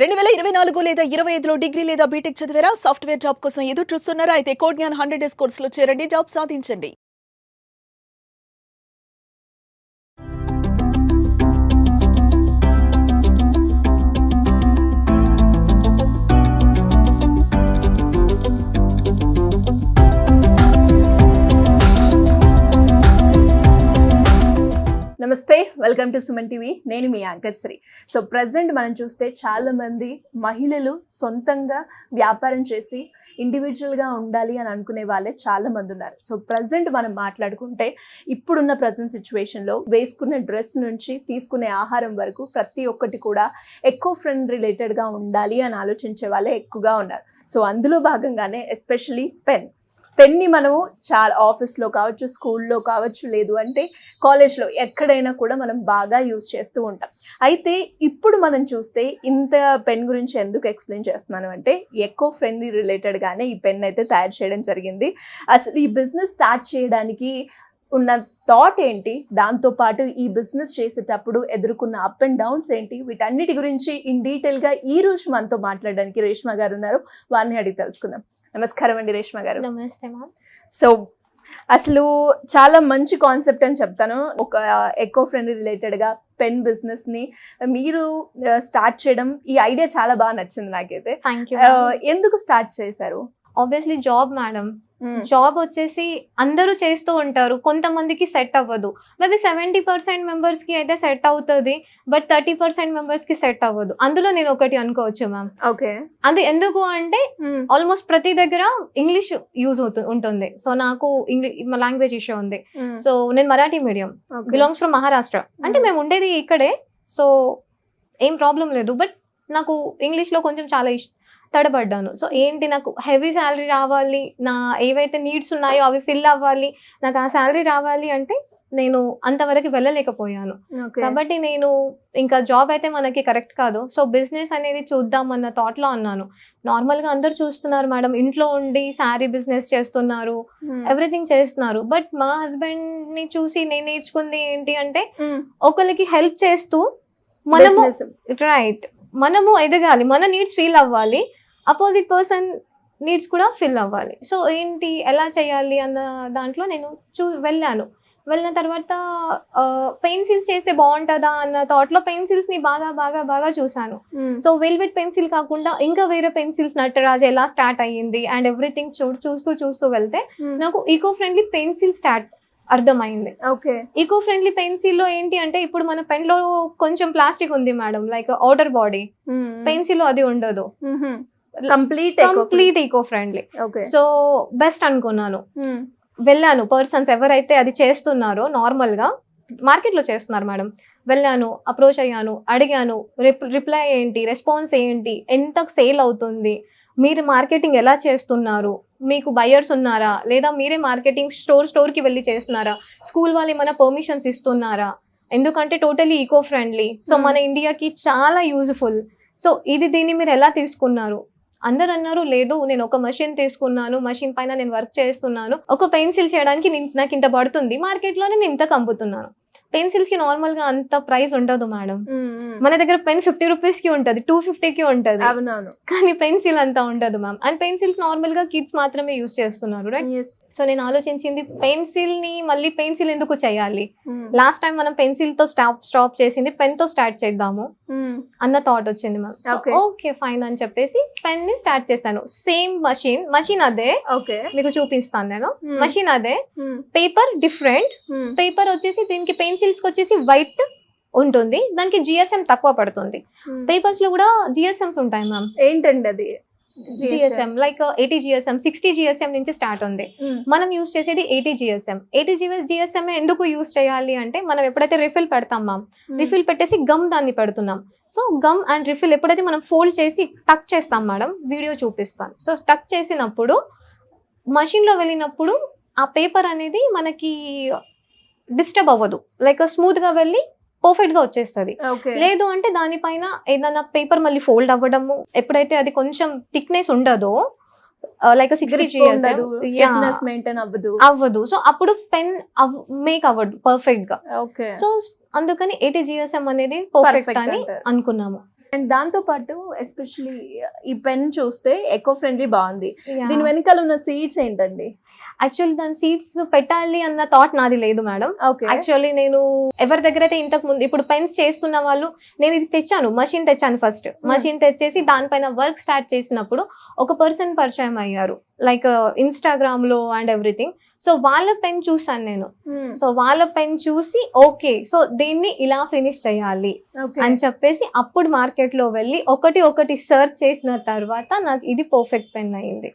2024 లేదా 25లో డిగ్రీ లేదా బీటెక్ చదివారా? సాఫ్ట్‌వేర్ జాబ్ కోసం ఎదురు చూస్తున్నారా? అయితే కోడ్ జ్ఞాన్ 100 డేస్ కోర్సులో చేరండి. జాబ్ సాధించండి. నమస్తే, వెల్కమ్ టు సుమన్ టీవీ. నేను మీ యాంకర్ శ్రీ. సో ప్రజెంట్ మనం చూస్తే చాలామంది మహిళలు సొంతంగా వ్యాపారం చేసి ఇండివిజువల్గా ఉండాలి అని అనుకునే వాళ్ళే చాలామంది ఉన్నారు. సో ప్రజెంట్ మనం మాట్లాడుకుంటే ఇప్పుడున్న ప్రజెంట్ సిచ్యువేషన్లో వేసుకునే డ్రెస్ నుంచి తీసుకునే ఆహారం వరకు ప్రతి ఒక్కటి కూడా ఎకో ఫ్రెండ్ రిలేటెడ్గా ఉండాలి అని ఆలోచించే వాళ్ళే ఎక్కువగా ఉన్నారు. సో అందులో భాగంగానే ఎస్పెషలీ పెన్ని మనము చాలా ఆఫీస్లో కావచ్చు, స్కూల్లో కావచ్చు, లేదు అంటే కాలేజ్లో ఎక్కడైనా కూడా మనం బాగా యూజ్ చేస్తూ ఉంటాం. అయితే ఇప్పుడు మనం చూస్తే ఇంత పెన్ గురించి ఎందుకు ఎక్స్ప్లెయిన్ చేస్తున్నాను అంటే ఎకో ఫ్రెండ్లీ రిలేటెడ్గానే ఈ పెన్ అయితే తయారు చేయడం జరిగింది. అసలు ఈ బిజినెస్ స్టార్ట్ చేయడానికి ఉన్న థాట్ ఏంటి, దాంతోపాటు ఈ బిజినెస్ చేసేటప్పుడు ఎదుర్కొన్న అప్ అండ్ డౌన్స్ ఏంటి, వీటన్నిటి గురించి ఇన్ డీటెయిల్గా ఈ రోజు మనతో మాట్లాడడానికి రేష్మ గారు ఉన్నారు. వారిని అడిగి తెలుసుకుందాం. నమస్కారం అండి రేష్మ గారు. నమస్తే మ్యామ్. సో అసలు చాలా మంచి కాన్సెప్ట్ అని చెప్తాను. ఒక ఎకో ఫ్రెండ్లీ రిలేటెడ్గా పెన్ బిజినెస్ని మీరు స్టార్ట్ చేయడం, ఈ ఐడియా చాలా బాగా నచ్చింది నాకైతే. Thank you. ఎందుకు స్టార్ట్ చేశారు? Obviously job madam. జాబ్ వచ్చేసి అందరూ చేస్తూ ఉంటారు, కొంతమందికి సెట్ అవ్వదు. మేబీ 70% మెంబర్స్కి అయితే సెట్ అవుతుంది, బట్ 30% మెంబర్స్కి సెట్ అవ్వదు. అందులో నేను ఒకటి అనుకోవచ్చు మ్యామ్. ఓకే. అది ఎందుకు అంటే ఆల్మోస్ట్ ప్రతి దగ్గర ఇంగ్లీష్ యూజ్ ఉంటుంది. సో నాకు లాంగ్వేజ్ ఇష్యూ ఉంది. సో నేను Marathi medium, belongs from Maharashtra. అంటే మేము ఉండేది ఇక్కడే, సో ఏం ప్రాబ్లం లేదు. బట్ నాకు ఇంగ్లీష్లో కొంచెం చాలా తడబడ్డాను. సో ఏంటి, నాకు హెవీ శాలరీ రావాలి, నా ఏవైతే నీడ్స్ ఉన్నాయో అవి ఫిల్ అవ్వాలి, నాకు ఆ శాలరీ రావాలి అంటే నేను అంతవరకు వెళ్ళలేకపోయాను. కాబట్టి నేను ఇంకా జాబ్ అయితే మనకి కరెక్ట్ కాదు, సో బిజినెస్ అనేది చూద్దాం అన్న థాట్లో అన్నాను. నార్మల్గా అందరు చూస్తున్నారు మేడం, ఇంట్లో ఉండి శారీ బిజినెస్ చేస్తున్నారు, ఎవ్రీథింగ్ చేస్తున్నారు. బట్ మా హస్బెండ్ని చూసి నేను నేర్చుకుంది ఏంటి అంటే ఒకరికి హెల్ప్ చేస్తూ మనము రైట్ మనము ఎదగాలి, మన నీడ్స్ ఫీల్ అవ్వాలి, అపోజిట్ పర్సన్ నీడ్స్ కూడా ఫిల్ అవ్వాలి. సో ఏంటి, ఎలా చేయాలి అన్న దాంట్లో నేను వెళ్ళిన తర్వాత పెన్సిల్స్ చేస్తే బాగుంటుందా అన్న థాట్లో పెన్సిల్స్ని బాగా బాగా బాగా చూసాను. సో వెల్వెట్ పెన్సిల్ కాకుండా ఇంకా వేరే పెన్సిల్స్, నటరాజ్ ఎలా స్టార్ట్ అయ్యింది అండ్ ఎవ్రీథింగ్ చూస్తూ వెళ్తే నాకు ఈకో ఫ్రెండ్లీ పెన్సిల్ అర్థమైంది. ఓకే. ఈకో ఫ్రెండ్లీ పెన్సిల్లో ఏంటి అంటే ఇప్పుడు మన పెన్ లో కొంచెం ప్లాస్టిక్ ఉంది madam, like outer body. Pencil లో అది ఉండదు, complete eco friendly. So best అనుకున్నాను. వెళ్ళాను, పర్సన్స్ ఎవరైతే అది చేస్తున్నారో నార్మల్ గా మార్కెట్ లో చేస్తున్నారు మేడం, వెళ్ళాను, అప్రోచ్ అయ్యాను, అడిగాను రిప్లై ఏంటి, రెస్పాన్స్ ఏంటి, ఎంత సేల్ అవుతుంది, మీరు మార్కెటింగ్ ఎలా చేస్తున్నారు, మీకు బయర్స్ ఉన్నారా, లేదా మీరే మార్కెటింగ్ స్టోర్కి వెళ్ళి చేస్తున్నారా, స్కూల్ వాళ్ళు ఏమైనా పర్మిషన్స్ ఇస్తున్నారా, ఎందుకంటే టోటలీ ఈకో ఫ్రెండ్లీ, సో మన ఇండియాకి చాలా యూజ్ఫుల్. సో దీన్ని మీరు ఎలా తీసుకున్నారు? అందరు అన్నారు, లేదు నేను ఒక మెషిన్ తీసుకున్నాను, మెషిన్ పైన నేను వర్క్ చేస్తున్నాను, ఒక పెన్సిల్ చేయడానికి నాకు ఇంత పడుతుంది, మార్కెట్లోనే నేను ఇంత అమ్ముతున్నాను. పెన్సిల్స్ కి నార్మల్ గా అంత ప్రైస్ ఉండదు మేడం. మన దగ్గర పెన్ 50 రూపీస్ కి ఉంటుంది, 250కి ఉంటుంది, కానీ పెన్సిల్ అంతా ఉండదు మ్యామ్. అండ్ పెన్సిల్స్ నార్మల్ గా కిడ్స్ మాత్రమే యూజ్ చేస్తున్నారు, రైట్? సో నేను ఆలోచించింది, పెన్సిల్ ని మళ్ళీ పెన్సిల్ ఎందుకు చేయాలి, లాస్ట్ టైం మనం పెన్సిల్ తో స్టాప్ చేసింది, పెన్ తో స్టార్ట్ చేద్దాము అన్న థాట్ వచ్చింది మ్యామ్. ఓకే ఫైన్ అని చెప్పేసి పెన్ ని స్టార్ట్ చేశాను. సేమ్ మషిన్ అదే, మీకు చూపిస్తాను నేను. మషిన్ అదే, పేపర్ డిఫరెంట్. పేపర్ వచ్చేసి దీనికి పెన్సిల్స్ వచ్చేసి వైట్ ఉంటుంది, దానికి జిఎస్ఎం తక్కువ పడుతుంది. పేపర్స్ లో కూడా జిఎస్ఎంస్ ఉంటాయి మ్యామ్. ఏంటండి అది? జిఎస్ఎం లైక్ 80 జిఎస్ఎం, 60 జిఎస్ఎం నుంచి స్టార్ట్ ఉంది. మనం యూజ్ చేసేది 80 జిఎస్ఎం. 80 జిఎస్ఎం ఎందుకు యూజ్ చేయాలి అంటే మనం ఎప్పుడైతే రిఫిల్ పెడతాం మ్యామ్, రిఫిల్ పెట్టేసి గమ్ దాన్ని పెడుతున్నాం. సో గమ్ అండ్ రిఫిల్ ఎప్పుడైతే మనం ఫోల్డ్ చేసి టక్ చేస్తాం మేడం, వీడియో చూపిస్తాను. సో టక్ చేసినప్పుడు మషిన్ లో వెళ్ళినప్పుడు ఆ పేపర్ అనేది మనకి డిస్టర్బ్ అవ్వదు, లైక్ స్మూత్ గా వెళ్ళి పర్ఫెక్ట్ గా వచ్చేస్తుంది. లేదు అంటే దానిపైన ఏదైనా పేపర్ మళ్ళీ ఫోల్డ్ అవ్వడము, ఎప్పుడైతే అది కొంచెం థిక్నెస్ ఉండదో, లైక్ 60 అవ్వదు, సో అప్పుడు పెన్ మేక్ అవ్వదు పర్ఫెక్ట్ గా. సో అందుకని 80 GSM అనేది పర్ఫెక్ట్ అని అనుకున్నాము. అండ్ దాంతో పాటు ఎస్పెషలీ ఈ పెన్ చూస్తే ఎకో ఫ్రెండ్లీ బాగుంది. Yeah. దీని వెనకాల ఉన్న సీడ్స్ ఏంటండి? యాక్చువల్లీ దాని సీడ్స్ పెట్టాలి అన్న థాట్ నాది లేదు మేడం. ఓకే. యాక్చువల్లీ నేను ఎవరి దగ్గర అయితే ఇంతకు ముందు ఇప్పుడు పెన్స్ చేస్తున్న వాళ్ళు, నేను ఇది తెచ్చాను, మషిన్ తెచ్చాను. ఫస్ట్ మషిన్ తెచ్చేసి దానిపైన వర్క్ స్టార్ట్ చేసినప్పుడు ఒక పర్సన్ పరిచయం అయ్యారు, లైక్ ఇన్స్టాగ్రామ్ లో అండ్ ఎవ్రీథింగ్. సో వాళ్ళ పెన్ చూసాను నేను. సో వాళ్ళ పెన్ చూసి ఓకే, సో దీన్ని ఇలా ఫినిష్ చేయాలి అని చెప్పేసి అప్పుడు మార్కెట్ లో వెళ్ళి ఒకటి సర్చ్ చేసిన తర్వాత నాకు ఇది పర్ఫెక్ట్ పెన్ అయింది.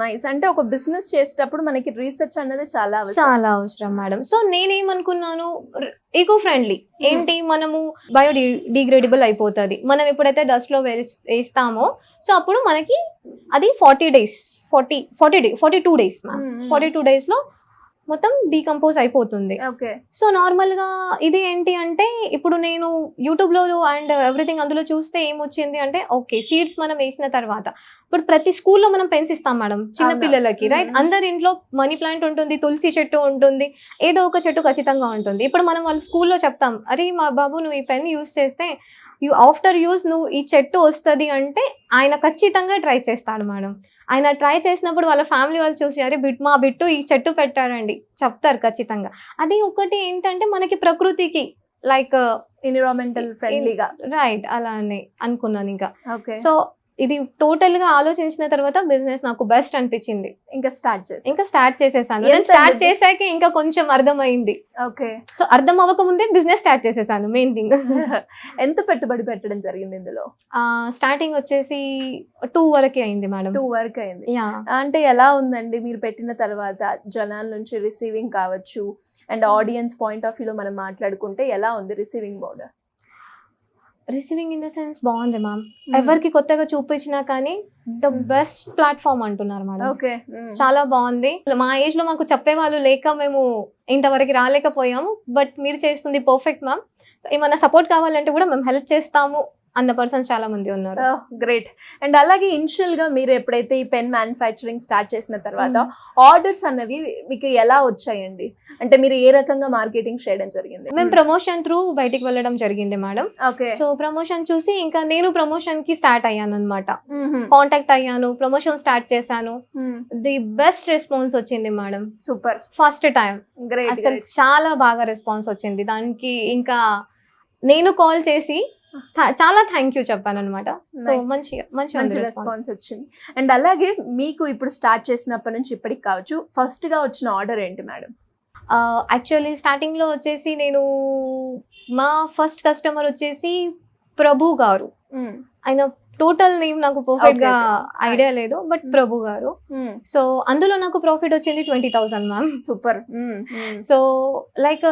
నైస్. అంటే ఒక బిజినెస్ చేసేటప్పుడు మనకి రీసెర్చ్ అనేది చాలా అవసరం మేడం. సో నేనేమనుకున్నాను, ఈకో ఫ్రెండ్లీ ఏంటి, మనము బయోడిగ్రేడబుల్ అయిపోతుంది. మనం ఎప్పుడైతే డస్ట్ లో వేస్తామో సో అప్పుడు మనకి అది 42 days మ్యామ్. 42 days లో మొత్తం డీకంపోజ్ అయిపోతుంది. సో నార్మల్ గా ఇది ఏంటి అంటే ఇప్పుడు నేను యూట్యూబ్ లో అండ్ ఎవ్రీథింగ్ అందులో చూస్తే ఏమొచ్చింది అంటే ఓకే, సీడ్స్ మనం వేసిన తర్వాత ఇప్పుడు ప్రతి స్కూల్లో మనం పెన్స్ ఇస్తాం మేడం చిన్న పిల్లలకి, రైట్? అందరి ఇంట్లో మనీ ప్లాంట్ ఉంటుంది, తులసి చెట్టు ఉంటుంది, ఏదో ఒక చెట్టు ఖచ్చితంగా ఉంటుంది. ఇప్పుడు మనం వాళ్ళ స్కూల్లో చెప్తాం, అరే మా బాబు నువ్వు ఈ పెన్ యూస్ చేస్తే ఆఫ్టర్ యూస్ నువ్వు ఈ చెట్టు వస్తుంది అంటే ఆయన ఖచ్చితంగా ట్రై చేస్తాడు మేడం. ఆయన ట్రై చేసినప్పుడు వాళ్ళ ఫ్యామిలీ వాళ్ళు చూసి అరే మా బిట్టు ఈ చెట్టు పెట్టాడండి చెప్తారు ఖచ్చితంగా. అది ఒకటి ఏంటంటే మనకి ప్రకృతికి లైక్ ఎన్విరాన్మెంటల్ ఫ్రెండ్లీగా, రైట్, అలానే అనుకున్నాను ఇంకా. సో ఇది టోటల్ గా ఆలోచించిన తర్వాత బిజినెస్ నాకు బెస్ట్ అనిపించింది. ఇంకా స్టార్ట్ చేసేసాను. స్టార్ట్ చేశాక ఇంకా కొంచెం అర్థమైంది. ఓకే. సో అర్థం అవ్వకముందే బిజినెస్ స్టార్ట్ చేసేసాను. Main thing. ఎంత పెట్టుబడి పెట్టడం జరిగింది ఇందులో? స్టార్టింగ్ వచ్చేసి 2 వరకు అయింది మేడం. 2 వరకు అయింది. అంటే ఎలా ఉందండి మీరు పెట్టిన తర్వాత జనాల నుంచి రిసీవింగ్ కావచ్చు అండ్ ఆడియన్స్ పాయింట్ ఆఫ్ వ్యూలో మనం మాట్లాడుకుంటే ఎలా ఉంది receiving mode? Receiving in the sense బాగుంది మ్యామ్. ఎవరికి కొత్తగా చూపించినా కానీ ద బెస్ట్ ప్లాట్ఫామ్ అంటున్నారు మేడం. ఓకే, చాలా బాగుంది. మా ఏజ్ లో మాకు చెప్పే వాళ్ళు లేక మేము ఇంతవరకు రాలేకపోయాము. బట్ మీరు చేస్తుంది పర్ఫెక్ట్ మ్యామ్. ఏమన్నా సపోర్ట్ కావాలంటే కూడా మేము హెల్ప్ చేస్తాము అన్న పర్సన్స్ చాలా మంది ఉన్నారు. గ్రేట్. అండ్ అలాగే ఇనిషియల్ గా మీరు ఎప్పుడైతే ఈ పెన్ మ్యానుఫ్యాక్చరింగ్ స్టార్ట్ చేసిన తర్వాత ఆర్డర్స్ అన్నవి మీకు ఎలా వచ్చాయండి? అంటే మీరు ఏ రకంగా మార్కెటింగ్ చేయడం జరిగింది? మేము ప్రమోషన్ త్రూ బయటికి వెళ్ళడం జరిగింది మేడం. ఓకే. సో ప్రమోషన్ చూసి ఇంకా నేను ప్రమోషన్ కి స్టార్ట్ అయ్యాను అనమాట. కాంటాక్ట్ అయ్యాను, ప్రమోషన్ స్టార్ట్ చేశాను. ది బెస్ట్ రెస్పాన్స్ వచ్చింది మేడం. సూపర్. ఫస్ట్ టైం అసలు చాలా బాగా రెస్పాన్స్ వచ్చింది. దానికి ఇంకా నేను కాల్ చేసి చాలా థ్యాంక్ యూ చెప్పాను అనమాట. సో మంచి రెస్పాన్స్ వచ్చింది. అండ్ అలాగే మీకు ఇప్పుడు స్టార్ట్ చేసినప్పటి నుంచి ఇప్పటికి కావచ్చు ఫస్ట్ గా వచ్చిన ఆర్డర్ ఏంటి మేడం? యాక్చువల్లీ స్టార్టింగ్ లో వచ్చేసి నేను మా ఫస్ట్ కస్టమర్ వచ్చేసి ప్రభు గారు. ఆయన టోటల్ నేమ్ నాకు పర్ఫెక్ట్ గా ఐడియా లేదు, బట్ ప్రభు గారు. సో అందులో నాకు ప్రాఫిట్ వచ్చింది 20,000 మ్యామ్. సూపర్. సో లైక్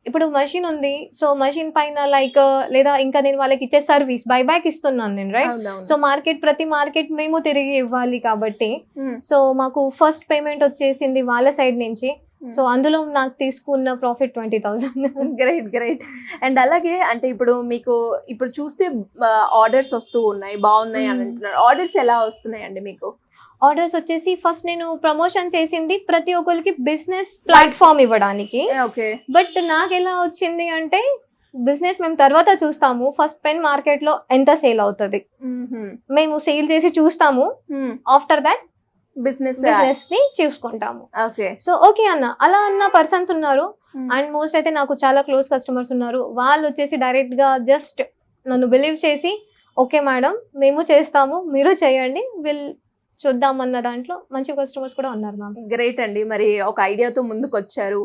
ఇప్పుడు మషిన్ ఉంది, సో మషిన్ పైన లైక్ లేదా ఇంకా నేను వాళ్ళకి ఇచ్చే సర్వీస్ బైబ్యాక్ ఇస్తున్నాను నేను, రైట్? సో ప్రతి మార్కెట్ మేము తిరిగి ఇవ్వాలి కాబట్టి సో మాకు ఫస్ట్ పేమెంట్ వచ్చేసింది వాళ్ళ సైడ్ నుంచి. సో అందులో నాకు తీసుకున్న ప్రాఫిట్ 20,000. గ్రేట్. అండ్ అలాగే అంటే ఇప్పుడు మీకు ఇప్పుడు చూస్తే ఆర్డర్స్ వస్తూ ఉన్నాయి, బాగున్నాయి అని అంటున్నారు. ఆర్డర్స్ ఎలా వస్తున్నాయండి మీకు? ఆర్డర్స్ వచ్చేసి ఫస్ట్ నేను ప్రమోషన్ చేసింది ప్రతి ఒక్కరికి బిజినెస్ ప్లాట్ఫామ్ ఇవ్వడానికి. బట్ నాకు ఎలా వచ్చింది అంటే బిజినెస్ మేము తర్వాత చూస్తాము, ఫస్ట్ పెన్ మార్కెట్ లో ఎంత సేల్ అవుతుంది మేము సేల్ చేసి చూస్తాము. ఆఫ్టర్ దాట్ బిజినెస్ ని చూసుకుంటాము. సో ఓకే అలా అన్న పర్సన్స్ ఉన్నారు. అండ్ మోస్ట్ అయితే నాకు చాలా క్లోజ్ కస్టమర్స్ ఉన్నారు. వాళ్ళు వచ్చేసి డైరెక్ట్ గా జస్ట్ నన్ను బిలీవ్ చేసి ఓకే మేడం మేము చేస్తాము, మీరు చేయండి, చూద్దామన్న దాంట్లో మంచి కస్టమర్స్ కూడా ఉన్నారు మ్యామ్. గ్రేట్ అండి. మరి ఒక ఐడియాతో ముందుకు వచ్చారు,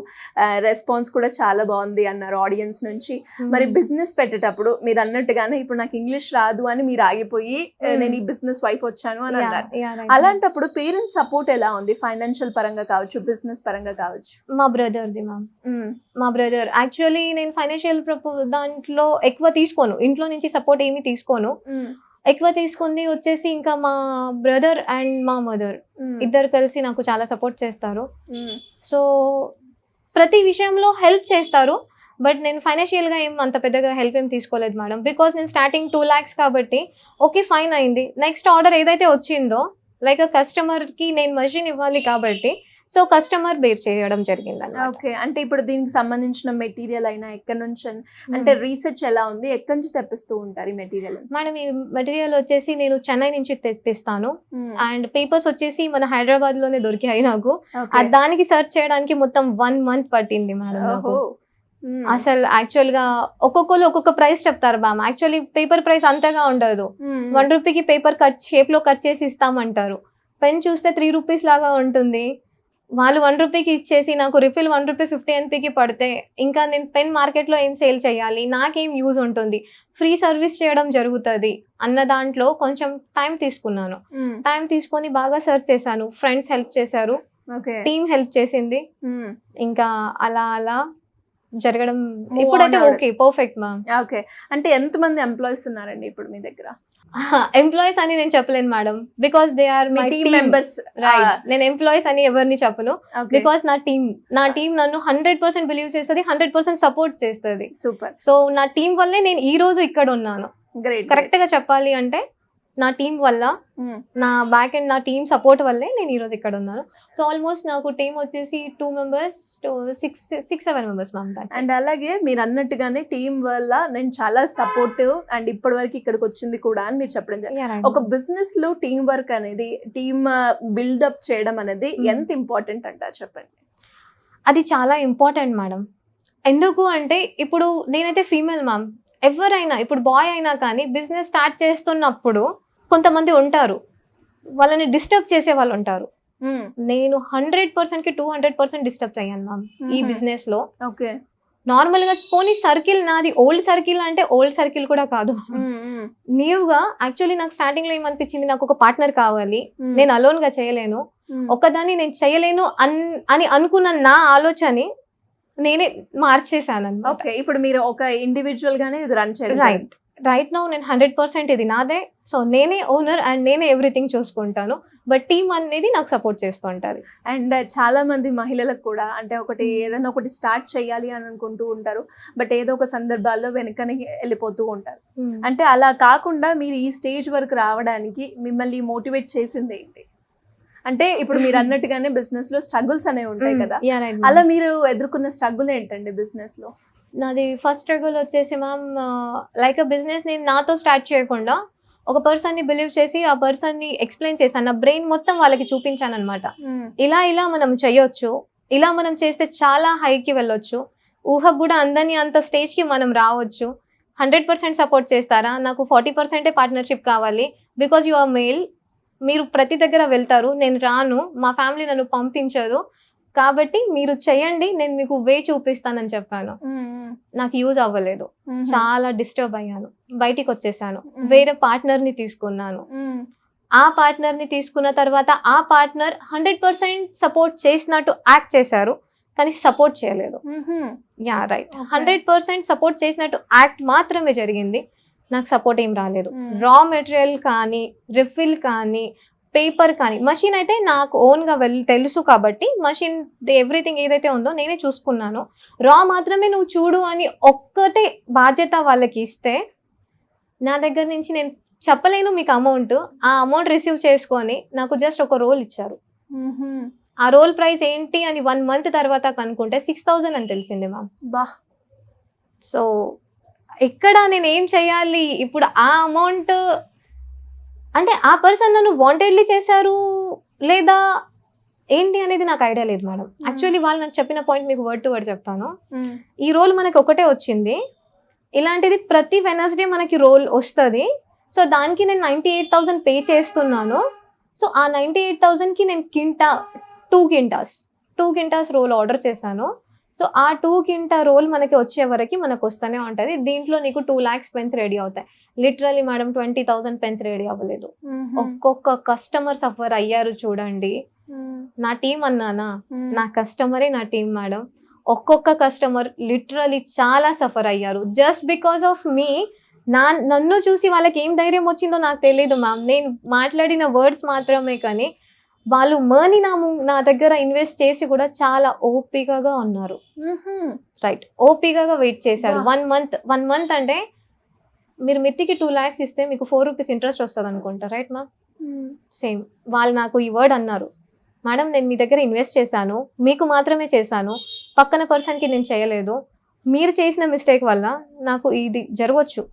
రెస్పాన్స్ కూడా చాలా బాగుంది అన్నారు ఆడియన్స్ నుంచి. మరి బిజినెస్ పెట్టేటప్పుడు మీరు అన్నట్టుగానే ఇప్పుడు నాకు ఇంగ్లీష్ రాదు అని మీరు ఆగిపోయి నేను ఈ బిజినెస్ వైపు వచ్చాను అని అన్నారు. అలాంటప్పుడు పేరెంట్స్ సపోర్ట్ ఎలా ఉంది? ఫైనాన్షియల్ పరంగా కావచ్చు, బిజినెస్ పరంగా కావచ్చు. మా బ్రదర్ది మ్యామ్. మా బ్రదర్ యాక్చువల్లీ నేను ఫైనాన్షియల్ దాంట్లో ఎక్కువ తీసుకోను, ఇంట్లో నుంచి సపోర్ట్ ఏమి తీసుకోను. ఎక్కువ తీసుకుంది వచ్చేసి ఇంకా మా బ్రదర్ అండ్ మా మదర్ ఇద్దరు కలిసి నాకు చాలా సపోర్ట్ చేస్తారు. సో ప్రతి విషయంలో హెల్ప్ చేస్తారు. బట్ నేను ఫైనాన్షియల్ గా అంత పెద్దగా హెల్ప్ ఏం తీసుకోలేదు మేడం. బికాస్ నేను స్టార్టింగ్ 2 lakhs కాబట్టి ఓకే ఫైన్ అయింది. నెక్స్ట్ ఆర్డర్ ఏదైతే వచ్చిందో లైక్ కస్టమర్ కి నేను మషిన్ ఇవ్వాలి కాబట్టి సో కస్టమర్ బేర్ చేయడం జరిగింది అన్నమాట. ఓకే, అంటే ఇప్పుడు దీనికి సంబంధించిన మెటీరియల్ అయినా ఎక్కడి నుంచి అంటే రీసెర్చ్ ఎలా ఉంది, ఎక్కడి నుంచి తెప్పిస్తూ ఉంటారు ఈ మెటీరియల్? మేడం ఈ మెటీరియల్ వచ్చేసి నేను చెన్నై నుంచి తెప్పిస్తాను అండ్ పేపర్స్ వచ్చేసి మన హైదరాబాద్ లోనే దొరికాయి నాకు. దానికి సర్చ్ చేయడానికి మొత్తం 1 month పట్టింది మేడం నాకు. అసలు యాక్చువల్ గా ఒక్కొక్కరు ఒక్కొక్క ప్రైస్ చెప్తారు మ్యామ్. యాక్చువల్లీ పేపర్ ప్రైస్ అంతగా ఉండదు. 1 రూపీకి పేపర్ షేప్ లో కట్ చేసి ఇస్తామంటారు. పెన్ చూస్తే 3 రూపీస్ లాగా ఉంటుంది. వాళ్ళు 1 రూపీకి ఇచ్చేసి నాకు రిఫిల్ 1 రూపీ 50 NPకి పడితే ఇంకా నేను పెన్ మార్కెట్లో ఏం సేల్ చేయాలి, నాకేం యూజ్ ఉంటుంది, ఫ్రీ సర్వీస్ చేయడం జరుగుతుంది అన్న దాంట్లో కొంచెం టైం తీసుకున్నాను. టైం తీసుకొని బాగా సెర్చ్ చేశాను. ఫ్రెండ్స్ హెల్ప్ చేశారు, టీమ్ హెల్ప్ చేసింది. ఇంకా అలా అలా జరగడం ఇప్పుడైతే ఓకే పర్ఫెక్ట్ మ్యామ్. ఓకే, అంటే ఎంతమంది ఎంప్లాయీస్ ఉన్నారండి ఇప్పుడు మీ దగ్గర? ఎంప్లాయీస్ అని నేను చెప్పలేను madam, because they are my team members. Right, నేను ఎంప్లాయీస్ అని ఎవరిని చెప్పను, బికాస్ నా టీమ్ నన్ను 100% బిలీవ్ చేస్తుంది, 100% సపోర్ట్ చేస్తుంది. సూపర్. సో నా టీం వల్లే నేను ఈ రోజు ఇక్కడ ఉన్నాను. కరెక్ట్ గా చెప్పాలి అంటే నా టీం వల్ల, నా బ్యాక్ అండ్ నా టీం సపోర్ట్ వల్లే నేను ఈ రోజు ఇక్కడ ఉన్నాను. సో ఆల్మోస్ట్ నాకు టీం వచ్చేసి 2 members to 6-7 members ma'am. And అలాగే మీరు అన్నట్టుగానే టీం వల్ల నేను చాలా సపోర్టివ్ అండ్ ఇప్పటి వరకు ఇక్కడికి వచ్చింది కూడా అని మీరు చెప్పడం జరిగింది. ఒక బిజినెస్ లో టీం వర్క్ అనేది, టీమ్ బిల్డప్ చేయడం అనేది ఎంత ఇంపార్టెంట్ అంటారు చెప్పండి? అది చాలా ఇంపార్టెంట్ మేడం. ఎందుకు అంటే ఇప్పుడు నేనైతే ఫీమేల్ మ్యామ్, ఎవరైనా ఇప్పుడు బాయ్ అయినా కానీ బిజినెస్ స్టార్ట్ చేస్తున్నప్పుడు కొంతమంది ఉంటారు, వాళ్ళని డిస్టర్బ్ చేసే వాళ్ళు ఉంటారు. నేను 100%కి 200% డిస్టర్బ్ అయ్యాను మ్యామ్ ఈ బిజినెస్ లో. ఓకే, నార్మల్ గా పోనీ సర్కిల్ నాది ఓల్డ్ సర్కిల్ అంటే ఓల్డ్ సర్కిల్ కూడా కాదు, న్యూగా. యాక్చువల్లీ నాకు స్టార్టింగ్ లో ఏమనిపించింది, నాకు ఒక పార్ట్నర్ కావాలి, నేను అలోన్ గా చేయలేను, ఒకదాన్ని నేను చేయలేను అని అనుకున్న నా ఆలోచన నేనే మార్చేసాను. ఓకే, ఇప్పుడు మీరు ఒక ఇండివిజువల్ గానే ఇది రన్ చేయడం. రైట్ నౌ నేను 100% ఇది నాదే. సో నేనే ఓనర్ అండ్ నేనే ఎవ్రీథింగ్ చూసుకుంటాను, బట్ టీమ్ అనేది నాకు సపోర్ట్ చేస్తూ ఉంటుంది. అండ్ చాలా మంది మహిళలకు కూడా అంటే ఏదైనా ఒకటి స్టార్ట్ చేయాలి అని అనుకుంటూ ఉంటారు, బట్ ఏదో ఒక సందర్భాల్లో వెనకని వెళ్ళిపోతూ ఉంటారు. అంటే అలా కాకుండా మీరు ఈ స్టేజ్ వరకు రావడానికి మిమ్మల్ని మోటివేట్ చేసింది ఏంటి? అంటే ఇప్పుడు మీరు అన్నట్టుగానే బిజినెస్ లో స్ట్రగుల్స్ అనేవి ఉంటాయి కదా, అలా మీరు ఎదుర్కొన్న స్ట్రగుల్ ఏంటండి బిజినెస్ లో? నాది ఫస్ట్ స్ట్రగుల్ వచ్చేసి మ్యామ్, లైక్ బిజినెస్ నేను నాతో స్టార్ట్ చేయకుండా ఒక పర్సన్ ని బిలీవ్ చేసి ఆ పర్సన్ ని ఎక్స్ప్లెయిన్ చేశాను, నా బ్రెయిన్ మొత్తం వాళ్ళకి చూపించాను అనమాట. ఇలా మనం చేయొచ్చు, ఇలా మనం చేస్తే చాలా హైకి వెళ్ళొచ్చు, ఊహకు కూడా అందని అంత స్టేజ్ కి మనం రావచ్చు. 100% సపోర్ట్ చేస్తారా? నాకు 40% పార్ట్నర్షిప్ కావాలి, బికాజ్ యు ఆర్ మేల్, మీరు ప్రతి దగ్గర వెళ్తారు, నేను రాను, మా ఫ్యామిలీ నన్ను పంపించదు, కాబట్టి మీరు చెయ్యండి, నేను మీకు వే చూపిస్తానని చెప్పాను. నాకు యూజ్ అవ్వలేదు, చాలా డిస్టర్బ్ అయ్యాను, బయటికి వచ్చేసాను, వేరే పార్ట్నర్ ని తీసుకున్నాను. ఆ పార్ట్నర్ ని తీసుకున్న తర్వాత ఆ పార్ట్నర్ 100% సపోర్ట్ చేసినట్టు యాక్ట్ చేశారు, కానీ సపోర్ట్ చేయలేదు. యా రైట్, 100% సపోర్ట్ చేసినట్టు యాక్ట్ మాత్రమే జరిగింది, నాకు సపోర్ట్ ఏం రాలేదు. రా మెటీరియల్ కానీ, రిఫిల్ కానీ, పేపర్ కానీ, మషిన్ అయితే నాకు ఓన్గా తెలుసు కాబట్టి మషిన్ ఎవ్రీథింగ్ ఏదైతే ఉందో నేనే చూసుకున్నాను. రా మాత్రమే నువ్వు చూడు అని ఒక్కటే బాధ్యత వాళ్ళకి ఇస్తే, నా దగ్గర నుంచి నేను చెప్పలేను మీకు అమౌంట్, ఆ అమౌంట్ రిసీవ్ చేసుకొని నాకు జస్ట్ ఒక రోల్ ఇచ్చారు. ఆ రోల్ ప్రైస్ ఏంటి అని 1 month తర్వాత కనుక్కుంటే 6,000 అని తెలిసింది మ్యామ్. బా, సో ఎక్కడ నేను ఏం చేయాలి ఇప్పుడు? ఆ అమౌంట్ అంటే ఆ పర్సన్ నన్ను వాంటెడ్లీ చేశారు లేదా ఏంటి అనేది నాకు ఐడియా లేదు మేడం. యాక్చువల్లీ వాళ్ళు నాకు చెప్పిన పాయింట్ మీకు వర్డ్ టు వర్డ్ చెప్తాను. ఈ రోల్ మనకి ఒకటే వచ్చింది, ఇలాంటిది ప్రతి వెనస్డే మనకి రోల్ వస్తుంది. సో దానికి నేను 98,000 పే చేస్తున్నాను. సో ఆ 98,000కి నేను 2 quintas రోల్ ఆర్డర్ చేశాను. సో ఆ 2 quinta రోల్ మనకి వచ్చే వరకు మనకు వస్తూనే ఉంటుంది. దీంట్లో నీకు 2 lakhs పెన్స్ రెడీ అవుతాయి. లిటరలీ మేడం 20,000 పెన్స్ రెడీ అవ్వలేదు. ఒక్కొక్క కస్టమర్ సఫర్ అయ్యారు చూడండి. నా టీం అన్నానా, నా కస్టమరే నా టీం మేడం. ఒక్కొక్క కస్టమర్ లిటరలీ చాలా సఫర్ అయ్యారు జస్ట్ బికాస్ ఆఫ్ మీ. నన్ను చూసి వాళ్ళకి ఏం ధైర్యం వచ్చిందో నాకు తెలియదు మ్యామ్. నేను మాట్లాడిన వర్డ్స్ మాత్రమే, కానీ వాళ్ళు మనీ నా దగ్గర ఇన్వెస్ట్ చేసి కూడా చాలా ఓపికగా ఉన్నారు. రైట్, ఓపికగా వెయిట్ చేశారు. 1 month అంటే మీరు మిత్తికి 2 lakhs ఇస్తే మీకు 4 rupees ఇంట్రెస్ట్ వస్తుంది అనుకుంటా, రైట్ మ్యామ్? సేమ్ వాళ్ళు నాకు ఈ వర్డ్ అన్నారు, మేడం నేను మీ దగ్గర ఇన్వెస్ట్ చేశాను, మీకు మాత్రమే చేశాను, పక్కన పర్సన్కి నేను చేయలేదు. మీరు చేసిన మిస్టేక్ వల్ల నాకు ఇది జరగవచ్చు,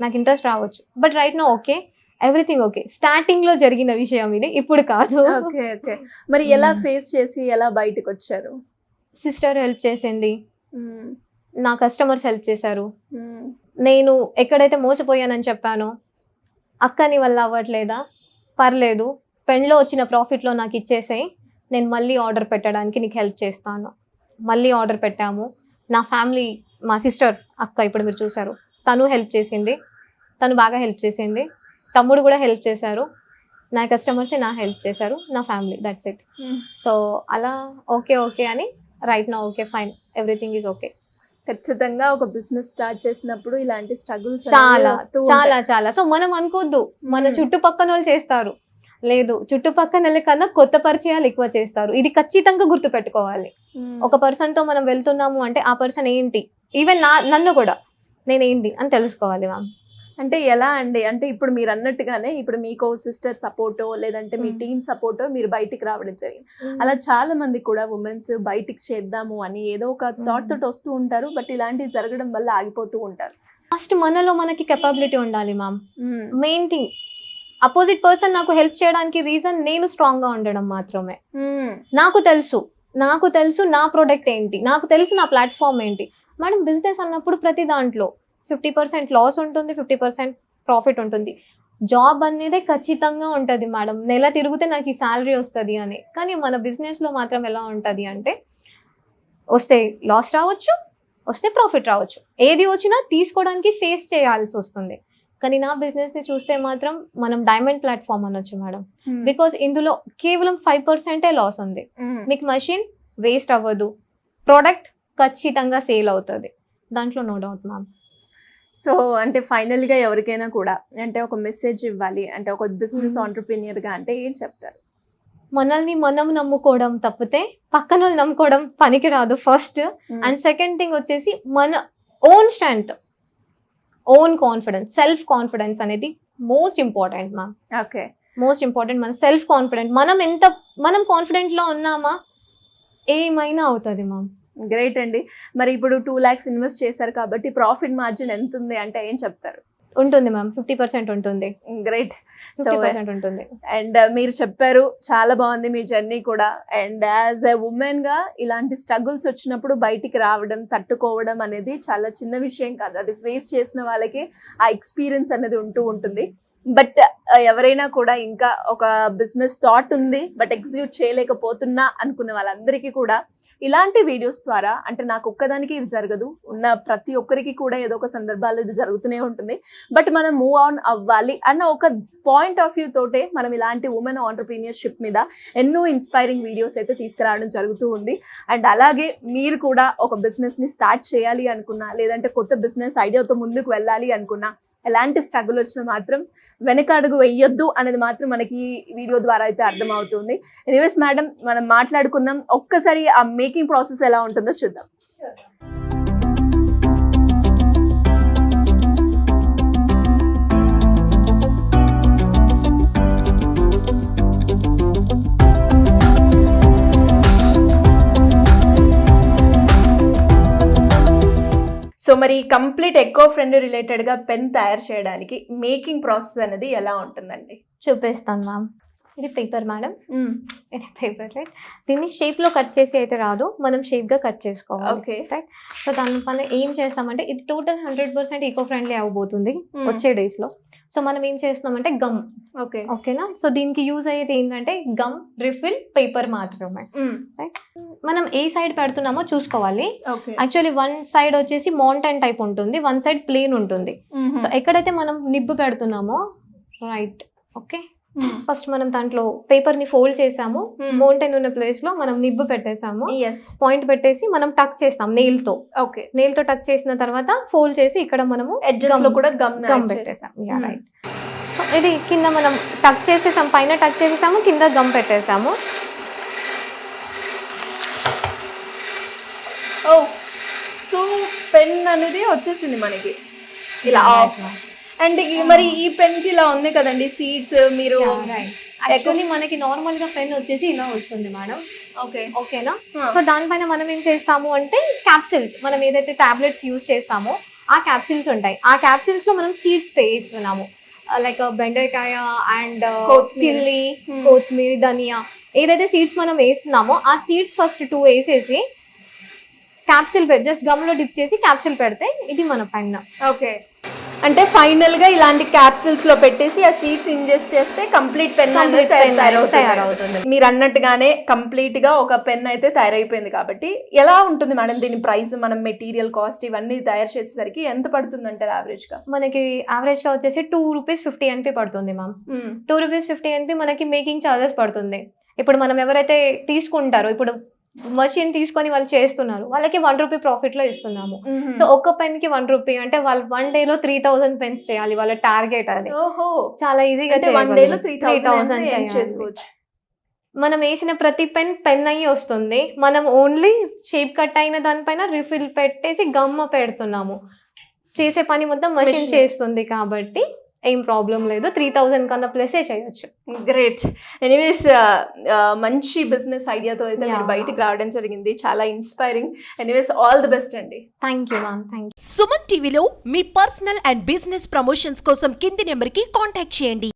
నాకు ఇంట్రెస్ట్ రావచ్చు, but right no okay, everything okay. Starting లో జరిగిన విషయం ఇది, ఇప్పుడు కాదు. Okay okay. మరి ఎలా ఫేస్ చేసి ఎలా బయటకు వచ్చారు? సిస్టర్ హెల్ప్ చేసింది, నా కస్టమర్స్ హెల్ప్ చేశారు. నేను ఎక్కడైతే మోసపోయానని చెప్పానో, అక్క నీ వల్ల అవ్వట్లేదా, పర్లేదు పెన్లో వచ్చిన ప్రాఫిట్లో నాకు ఇచ్చేసేయి, నేను మళ్ళీ ఆర్డర్ పెట్టడానికి నీకు హెల్ప్ చేస్తాను. మళ్ళీ ఆర్డర్ పెట్టాము. నా ఫ్యామిలీ, మా సిస్టర్ అక్క ఇప్పుడు మీరు చూసారు, తను హెల్ప్ చేసింది, తను బాగా హెల్ప్ చేసింది. తమ్ముడు కూడా హెల్ప్ చేశారు. నా కస్టమర్సే నా హెల్ప్ చేశారు, నా ఫ్యామిలీ, దట్స్ ఇట్. సో అలా ఓకే ఓకే అని రైట్ నా okay fine, everything is okay. ఖచ్చితంగా ఒక బిజినెస్ స్టార్ట్ చేసినప్పుడు ఇలాంటి స్ట్రగుల్స్ చాలా చాలా చాలా. సో మనం అనుకోవద్దు మన చుట్టుపక్కన వాళ్ళు చేస్తారు, లేదు చుట్టుపక్కన కన్నా కొత్త పరిచయాలు ఎక్కువ చేస్తారు. ఇది ఖచ్చితంగా గుర్తు పెట్టుకోవాలి. ఒక పర్సన్ తో మనం వెళ్తున్నాము అంటే ఆ పర్సన్ ఏంటి, ఈవెన్ నన్ను కూడా నేనేంటి అని తెలుసుకోవాలి మ్యామ్. అంటే ఎలా అండి, అంటే ఇప్పుడు మీరు అన్నట్టుగానే ఇప్పుడు మీకు సిస్టర్ సపోర్టో లేదంటే మీ టీమ్ సపోర్టో మీరు బయటికి రావడం జరిగింది. అలా చాలా మంది కూడా ఉమెన్స్ బయటికి చేద్దాము అని ఏదో ఒక థాట్ తోటి వస్తూ ఉంటారు, బట్ ఇలాంటివి జరగడం వల్ల ఆగిపోతూ ఉంటారు. ఫస్ట్ మనలో మనకి కెపాబిలిటీ ఉండాలి ma'am. Main thing opposite person నాకు హెల్ప్ చేయడానికి రీజన్ నేను స్ట్రాంగ్ గా ఉండడం మాత్రమే. నాకు తెలుసు నా ప్రోడక్ట్ ఏంటి, నాకు తెలుసు నా ప్లాట్ఫామ్ ఏంటి. మేడం బిజినెస్ అన్నప్పుడు ప్రతి దాంట్లో 50% లాస్ ఉంటుంది, 50% ప్రాఫిట్ ఉంటుంది. జాబ్ అనేది ఖచ్చితంగా ఉంటుంది మేడం, నెల తిరిగితే నాకు ఈ శాలరీ వస్తుంది అని. కానీ మన బిజినెస్లో మాత్రం ఎలా ఉంటుంది అంటే వస్తే లాస్ రావచ్చు, వస్తే ప్రాఫిట్ రావచ్చు, ఏది వచ్చినా తీసుకోవడానికి ఫేస్ చేయాల్సి వస్తుంది. కానీ నా బిజినెస్ని చూస్తే మాత్రం మనం డైమండ్ ప్లాట్ఫామ్ అనొచ్చు మేడం. బికాస్ ఇందులో కేవలం 5% లాస్ ఉంది. మీకు మెషిన్ వేస్ట్ అవ్వదు, ప్రోడక్ట్ ఖచ్చితంగా సేల్ అవుతుంది, దాంట్లో నో డౌట్ మ్యామ్. సో అంటే ఫైనల్గా ఎవరికైనా కూడా అంటే ఒక మెసేజ్ ఇవ్వాలి అంటే ఒక బిజినెస్ ఆంటర్‌ప్రెన్యూర్‌గా అంటే ఏం చెప్తారు? మనల్ని మనం నమ్ముకోవడం తప్పితే పక్కన వాళ్ళు నమ్ముకోవడం పనికి రాదు ఫస్ట్. అండ్ సెకండ్ థింగ్ వచ్చేసి మన own strength, own confidence, self confidence అనేది most important ma'am. Okay, most important. మన సెల్ఫ్ కాన్ఫిడెంట్, మనం కాన్ఫిడెంట్లో ఉన్నామా ఏమైనా అవుతుంది మ్యామ్. గ్రేట్ అండి. మరి ఇప్పుడు 2 lakhs ఇన్వెస్ట్ చేశారు కాబట్టి ప్రాఫిట్ మార్జిన్ ఎంత ఉంది అంటే ఏం చెప్తారు? ఉంటుంది మ్యామ్, 50% ఉంటుంది. గ్రేట్. 50% ఉంటుంది. అండ్ మీరు చెప్పారు, చాలా బాగుంది మీ జర్నీ కూడా. అండ్ యాజ్ ఎ ఉమెన్ గా ఇలాంటి స్ట్రగుల్స్ వచ్చినప్పుడు బయటికి రావడం, తట్టుకోవడం అనేది చాలా చిన్న విషయం కాదు. అది ఫేస్ చేసిన వాళ్ళకి ఆ ఎక్స్పీరియన్స్ అనేది ఉంటూ ఉంటుంది. బట్ ఎవరైనా కూడా ఇంకా ఒక బిజినెస్ థాట్ ఉంది బట్ ఎగ్జిక్యూట్ చేయలేకపోతున్నా అనుకున్న వాళ్ళందరికీ కూడా ఇలాంటి వీడియోస్ ద్వారా, అంటే నాకు ఒక్కదానికి ఇది జరగదు, ఉన్న ప్రతి ఒక్కరికి కూడా ఏదో ఒక సందర్భాలు ఇది జరుగుతూనే ఉంటుంది, బట్ మనం మూవ్ ఆన్ అవ్వాలి అన్న ఒక పాయింట్ ఆఫ్ వ్యూ తోటే మనం ఇలాంటి ఉమెన్ ఆంటర్‌ప్రెన్యూర్‌షిప్ మీద ఎన్నో ఇన్స్పైరింగ్ వీడియోస్ అయితే తీసుకురావడం జరుగుతూ ఉంది. అండ్ అలాగే మీరు కూడా ఒక బిజినెస్ని స్టార్ట్ చేయాలి అనుకున్నా, లేదంటే కొత్త బిజినెస్ ఐడియాతో ముందుకు వెళ్ళాలి అనుకున్నా, ఎలాంటి స్ట్రగుల్ వచ్చినా మాత్రం వెనక అడుగు వేయొద్దు అనేది మాత్రం మనకి ఈ వీడియో ద్వారా అయితే అర్థమవుతుంది. ఎనీవేస్ మేడం, మనం మాట్లాడుకున్నాం, ఒక్కసారి ఆ మేకింగ్ ప్రాసెస్ ఎలా ఉంటుందో చూద్దాం. సో మరి కంప్లీట్ ఎకో ఫ్రెండ్ రిలేటెడ్గా పెన్ తయారు చేయడానికి మేకింగ్ ప్రాసెస్ అనేది ఎలా ఉంటుందండి? చూపిస్తాను మ్యామ్. ఇది పేపర్ మేడం, ఇది పేపర్ రైట్. దీన్ని షేప్లో కట్ చేసి అయితే రాదు, మనం షేప్గా కట్ చేసుకోవాలి. Okay right. సో దానిపైన ఏం చేస్తామంటే ఇది టోటల్ 100% ఈకో ఫ్రెండ్లీ అవ్వబోతుంది వచ్చే డేస్లో. సో మనం ఏం చేస్తున్నామంటే గమ్. ఓకే ఓకేనా. సో దీనికి యూజ్ అయ్యేది ఏంటంటే గమ్, రిఫిల్, పేపర్ మాత్రమే. రైట్. మనం ఏ సైడ్ పెడుతున్నామో చూసుకోవాలి. యాక్చువల్లీ వన్ సైడ్ వచ్చేసి మౌంటైన్ టైప్ ఉంటుంది, వన్ సైడ్ ప్లేన్ ఉంటుంది. సో ఎక్కడైతే మనం నిబ్బు పెడుతున్నామో రైట్. ఓకే, ఫస్ట్ మనం దాంట్లో పేపర్ ని ఫోల్డ్ చేసాము, మౌంటైన్ ఉన్న ప్లేస్ లో మనం నిబ్బు పెట్టేసాము, పాయింట్ పెట్టేసి మనం టక్ చేస్తాం నెయిల్ తో. ఓకే, నెయిల్ తో టక్ చేసిన తర్వాత ఫోల్డ్ చేసి ఇక్కడ మనము ఎడ్జెస్ లో కూడా గమ్ పెట్టేసాం. రైట్. సో ఇది కింద మనం టక్ చేసేసాం, పైన టక్ చేసేసాము, కింద గమ్ పెట్టేసాము. ఓ, సో పెన్ అనేది వచ్చేసింది మనకి ఇలా ఆఫ్. అండ్ మరి ఈ పెన్ కి ఇలా ఉంది కదండి సీడ్స్, మీరు యాక్చువల్లీ మనకి నార్మల్ గా పెన్ వచ్చేసి ఇలా వస్తుంది మేడం. ఓకేనా? సో దానిపైన మనం ఏం చేస్తాము అంటే క్యాప్సిల్స్, మనం ఏదైతే టాబ్లెట్స్ యూజ్ చేస్తామో ఆ క్యాప్సిల్స్ ఉంటాయి. ఆ క్యాప్సిల్స్ లో మనం సీడ్స్ వేస్తున్నాము. లైక్ బెండకాయ అండ్ చిల్లీ, కొత్తిమీర, ధనియా, ఏదైతే సీడ్స్ మనం వేస్తున్నామో ఆ సీడ్స్ ఫస్ట్ 2 వేసేసి క్యాప్సిల్ పెట్టి జస్ట్ గమ్ లో డిప్ చేసి క్యాప్సిల్ పెడితే ఇది మన పెన్. ఓకే, అంటే ఫైనల్ గా ఇలాంటి క్యాప్సిల్స్ లో పెట్టేసి ఆ సీడ్స్ ఇంజెస్ట్ చేస్తే కంప్లీట్ పెన్ అనేది తయారవుతుంది. మీరు అన్నట్టుగానే కంప్లీట్ గా ఒక పెన్ అయితే తయారైపోయింది. కాబట్టి ఎలా ఉంటుంది మేడం దీని ప్రైస్, మనం మెటీరియల్ కాస్ట్ ఇవన్నీ తయారు చేసేసరికి ఎంత పడుతుంది అంటారు యావరేజ్ గా? మనకి యావరేజ్ గా వచ్చేసి ₹2.50 పడుతుంది మ్యామ్. ₹2.50 మనకి మేకింగ్ ఛార్జెస్ పడుతుంది. ఇప్పుడు మనం ఎవరైతే తీసుకుంటారో, ఇప్పుడు మషిన్ తీసుకొని వాళ్ళు చేస్తున్నారు, వాళ్ళకి ₹1 ప్రాఫిట్ లో ఇస్తున్నాము. సో ఒక పెన్ కి ₹1 అంటే వాళ్ళు 1 day లో 3000 పెన్స్ చేయాలి, వాళ్ళ టార్గెట్ అది. చాలా ఈజీగా 1 day లో 3000 చేసుకోవచ్చు. మనం వేసిన ప్రతి పెన్ అయ్యి వస్తుంది. మనం ఓన్లీ షేప్ కట్ అయిన దానిపైన రిఫిల్ పెట్టేసి గమ్మ పెడుతున్నాము. చేసే పని మొత్తం మషిన్ చేస్తుంది కాబట్టి ఏం ప్రాబ్లం లేదు. 3000 కన్నా ప్లస్ చేయొచ్చు. గ్రేట్. ఎనీవేస్ మంచి బిజినెస్ ఐడియాతో అయితే మీరు బయటికి రావడం జరిగింది. చాలా inspiring. Anyways all the best అండి. Thank you ma'am. Thank you. Suman టీవీలో మీ పర్సనల్ అండ్ బిజినెస్ ప్రమోషన్స్ కోసం కింది నెంబర్కి కాంటాక్ట్ చేయండి.